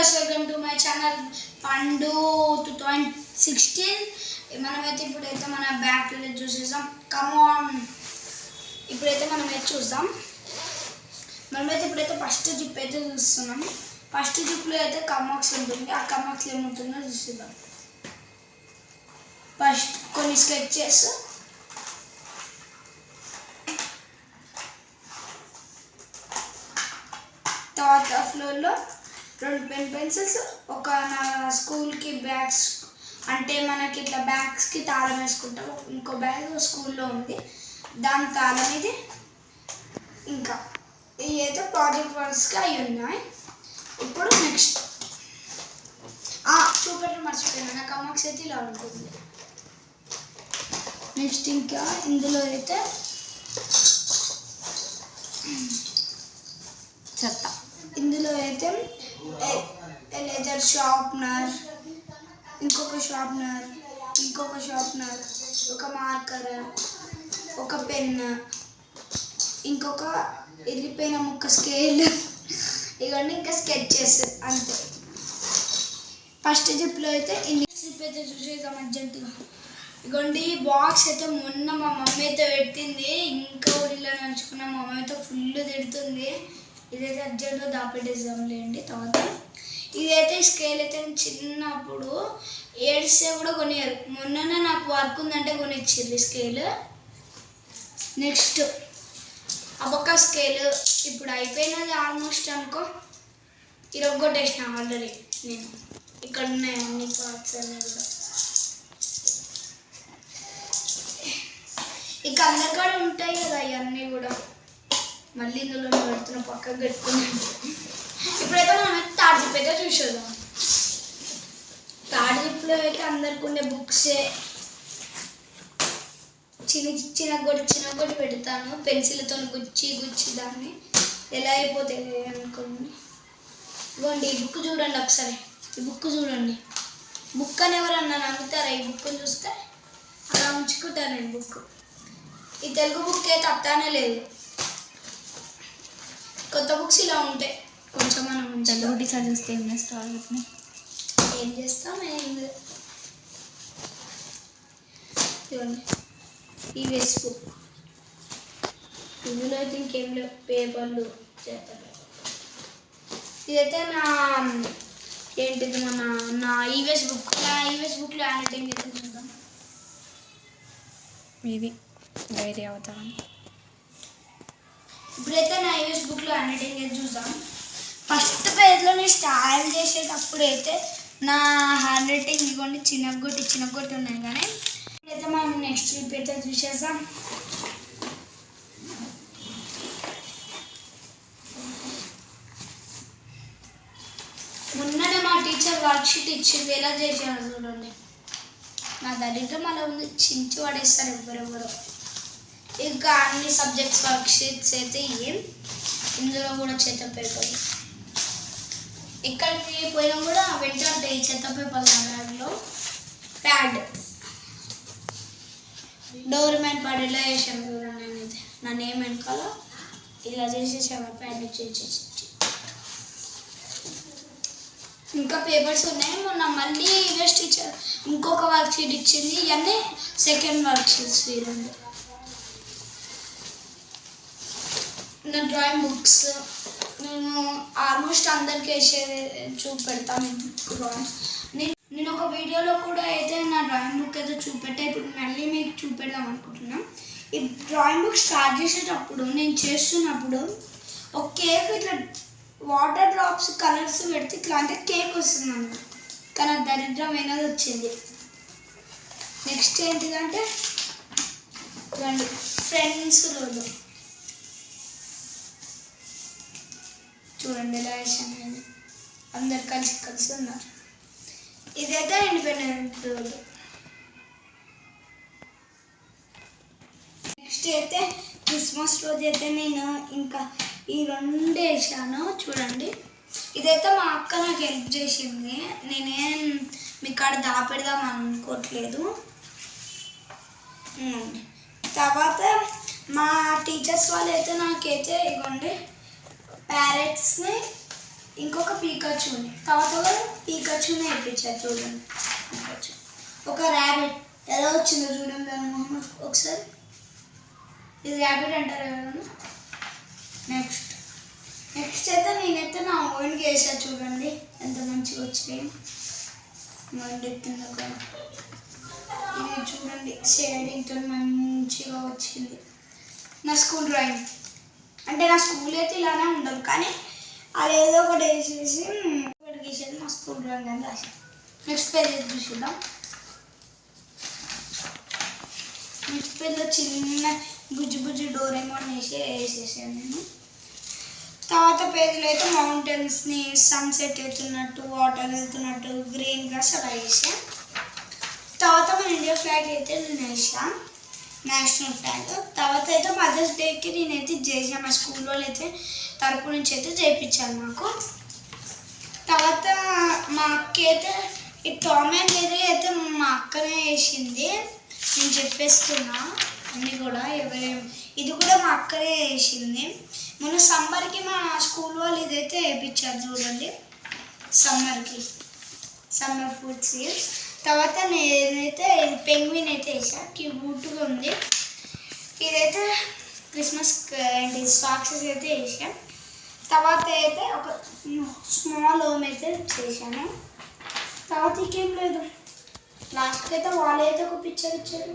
guys, welcome to my channel Pandu 2016. మనమైతే ఇప్పుడైతే మన బ్యాక్ రిలే చూసేసాం. కమ్ ఆన్, ఇప్పుడైతే మనమైతే చూద్దాం. మనమైతే ఇప్పుడైతే ఫస్ట్ జిప్ అయితే చూస్తున్నాం. ఫస్ట్ జిప్లో అయితే కమాక్స్ ఉంటుంది. ఆ కమాక్స్లో ఏముంటుందో చూసేద్దాం. ఫస్ట్ కొన్ని స్కెచెస్, తర్వాత ఫ్లోర్లో 2 పెన్ పెన్సిల్స్, ఒక నా స్కూల్కి బ్యాగ్స్, అంటే మనకి ఇట్లా బ్యాగ్స్కి తాళం వేసుకుంటాం. ఇంకో బ్యాగ్ స్కూల్లో ఉంది, దాని తాళం ఇది. ఇంకా ఇవి అయితే ప్రాజెక్ట్ వర్క్స్గా అవి ఉన్నాయి. ఇప్పుడు నెక్స్ట్ చూపెట్టడం మర్చిపోయాను, నా కమాక్స్ అయితే ఇలా ఉంటుంది. నెక్స్ట్ ఇంకా ఇందులో అయితే చెత్త, ఇందులో అయితే ఎరేజర్, షార్ప్నర్, ఇంకొక షార్ప్నర్, ఒక మార్కర్, ఒక పెన్, ఇంకొక వెళ్ళిపోయిన ముక్క స్కేల్, ఇవన్నీ ఇంకా స్కెచెస్ అంతే. ఫస్ట్ జిప్లో అయితే ఇన్ని జిప్ అయితే చూసేద్దాం అర్జెంటుగా. ఇగోండి బాక్స్ అయితే మొన్న మా మమ్మీ అయితే పెట్టింది, ఇంకా ఊరిలో నడుచుకున్న మా మమ్మీ అయితే ఫుల్ తిడుతుంది. ఇదైతే అర్జెంట్గా దాపెట్టేద్దాంలేండి. తర్వాత ఇదైతే స్కేల్ అయితే చిన్నప్పుడు ఏడ్స్తే కూడా కొనియారు. మొన్ననే నాకు వర్క్ ఉందంటే కొనిచ్చింది స్కేల్. నెక్స్ట్ అబొక్క స్కేల్ ఇప్పుడు అయిపోయినది ఆల్మోస్ట్ అనుకో, ఇరగొట్టేసిన ఆల్రెడీ నేను. ఇక్కడ ఉన్నాయి అన్ని పార్ట్స్ అన్నీ కూడా. ఇక అందరికాడ ఉంటాయి కదా ఇవన్నీ కూడా, మళ్ళీ ఇందులో పెడుతున్న పక్కకు పెట్టుకున్నాను. ఇప్పుడైతే మనం థర్డ్ జిప్ అయితే చూసేద్దాం. థర్డ్ జిప్లో అయితే అందరికి ఉండే బుక్సే. చిన్నగొట్టి పెడతాను, పెన్సిల్తో గుచ్చి దాన్ని ఎలా అయిపోతాయి అనుకోండి. ఇవ్వండి ఈ బుక్ చూడండి ఒకసారి, ఈ బుక్ చూడండి. బుక్ అని ఎవరన్నా నమ్ముతారా? ఈ బుక్ చూస్తే అలా ఉంచుకుంటాను నేను బుక్. ఈ తెలుగు బుక్ అయితే అత్తానే లేదు. కొత్త బుక్స్ ఇలా ఉంటాయి కొంచెం. మనం తెలుగు చదివిస్తే ఏం చేస్తాం? ఏం చేస్తాం? ఇవ్వండి ఈవీఎస్ బుక్. ఇందులో అయితే ఇంకేం లేవు, పేపర్లు చేస్తారు. ఇదైతే ఏంటిది నా ఈవీఎస్ బుక్. నా ఈవీఎస్ బుక్లో హ్యాండ్ రైటింగ్ అయితే చూద్దాం. ఇది డైరీ అవుతాం. ఇప్పుడైతే నా ఈవీఎస్ బుక్లో హ్యాండ్ రైటింగ్ అయితే చూద్దాం. ఫస్ట్ పేజ్లో నేను స్టార్ట్ చేసేటప్పుడు అయితే నా హ్యాండ్ రైటింగ్ ఇవ్వండి చిన్నగొట్టి ఉన్నాయి. కానీ ఇప్పుడైతే మనం నెక్స్ట్ జిప్ అయితే చూసేసాం. మొన్ననే మా టీచర్ వర్క్షీట్ ఇచ్చింది, ఎలా చేశారు చూడండి. నా దరిద్రం అలా ఉంది, చించి పడేస్తారు ఎవరెవరో. ఇంకా అన్ని సబ్జెక్ట్స్ వర్క్షీట్స్ అయితే ఏం, ఇందులో కూడా చెత్త పేపర్లు. ఇక్కడికి పోయినా కూడా వెంటనే చెత్త పేపర్ దాంట్లో ప్యాడ్, డోర్ మ్యాన్ ప్యాడ్ ఇలా చేసాను చూడండి. నేనైతే నా నేమ్ వెనకాల ఇలా చేసేసాను, ప్యాడ్ ఇచ్చి. ఇంకా పేపర్స్ ఉన్నాయి. మొన్న మళ్ళీ ఈవీఎస్ టీచర్ ఇంకొక వర్క్షీట్ ఇచ్చింది. ఇవన్నీ సెకండ్ వర్క్షీట్స్. రెండు నా డ్రాయింగ్ బుక్స్ నేను ఆల్మోస్ట్ అందరికి వేసేది చూపెడతాను. నేను ఒక వీడియోలో కూడా అయితే నా డ్రాయింగ్ బుక్ అయితే చూపెట్టా. ఇప్పుడు మళ్ళీ మీకు చూపెడదాం అనుకుంటున్నాను. ఈ డ్రాయింగ్ బుక్ స్టార్ట్ చేసేటప్పుడు నేను చేస్తున్నప్పుడు ఒక కేక్ ఇట్లా వాటర్ డ్రాప్స్ కలర్స్ పెడితే ఇట్లా అంటే కేక్ వస్తుంది అన్నమాట. కానీ దరిద్రం ఏనాది వచ్చింది. నెక్స్ట్ ఏంటిదంటే చూడండి ఫ్రెండ్స్ రోజు చూడండి ఎలా వేసాను. అందరు కలిసి ఉన్నారు. ఇదైతే ఇండిపెండెన్స్ రోజు. నెక్స్ట్ అయితే క్రిస్మస్ రోజు అయితే నేను ఇంకా ఈ 2 వేసాను చూడండి. ఇదైతే మా అక్క నాకు హెల్ప్ చేసింది, నేనేం మీ కాడ దాపెడదాం అనుకోవట్లేదు. తర్వాత మా టీచర్స్ వాళ్ళు అయితే నాకైతే ఇవ్వండి ప్యారెట్స్ని ఇంకొక పీకాచుని తర్వాత పీకాచుని వేయించారు చూడండి. పీకాచు ఒక ర్యాబిట్ ఎలా వచ్చిందో చూడండి దాని మొహం ఒకసారి. ఇది ర్యాబిట్ అంటారు ఎవరన్నా. నెక్స్ట్ అయితే నేనైతే నా ఓన్గా వేసా చూడండి ఎంత మంచిగా వచ్చినాయి. మండెత్తింది ఇది చూడండి షేడింగ్తో మంచిగా వచ్చింది. నా స్కూల్ డ్రాయింగ్ అంటే నా స్కూల్ అయితే ఇలానే ఉండదు కానీ అది ఏదో ఒకటి వేసేసి గీసేది మా స్కూల్ డ్రాయింగ్ అని రాసి. నెక్స్ట్ పేజ్ చూద్దాం. నెక్స్ట్ పేజ్లో చిన్న బుజ్జి డోరేమోన్ వేసేసాను నేను. తర్వాత పేజ్లో అయితే మౌంటైన్స్ని సన్సెట్ వెళ్తున్నట్టు వాటర్ వెళ్తున్నట్టు గ్రీన్ గ్రాస్ అలా వేసాను. తర్వాత మన ఇండియా ఫ్లాగ్ అయితే నేను వేసాను, నేషనల్ ఫ్లాగ్. తర్వాత అయితే మదర్స్ డేకి నేనైతే చేసాను, మా స్కూల్ వాళ్ళు అయితే తరపు నుంచి అయితే చేయించాను మాకు. తర్వాత మా అక్క అయితే ఈ టామ్ అండ్ జెర్రీ అయితే మా అక్కనే వేసింది. నేను చెప్పేస్తున్నా అన్నీ కూడా ఇది కూడా మా అక్కనే వేసింది. మొన్న సమ్మర్కి మా స్కూల్ వాళ్ళు ఇదైతే వేయించారు చూడండి, సమ్మర్ ఫుడ్ సీల్స్. తర్వాత నేనైతే పెంగ్విన్ అయితే వేసాను, క్యూట్గా ఉంది. ఇదైతే క్రిస్మస్ ఏంటి సాక్సెస్ అయితే వేసాను. తర్వాత అయితే ఒక స్మాల్ హోమ్ అయితే చేశాను. తర్వాత ఇంకేం లేదు. లాస్ట్కి అయితే వాళ్ళు అయితే ఒక పిక్చర్ ఇచ్చారు.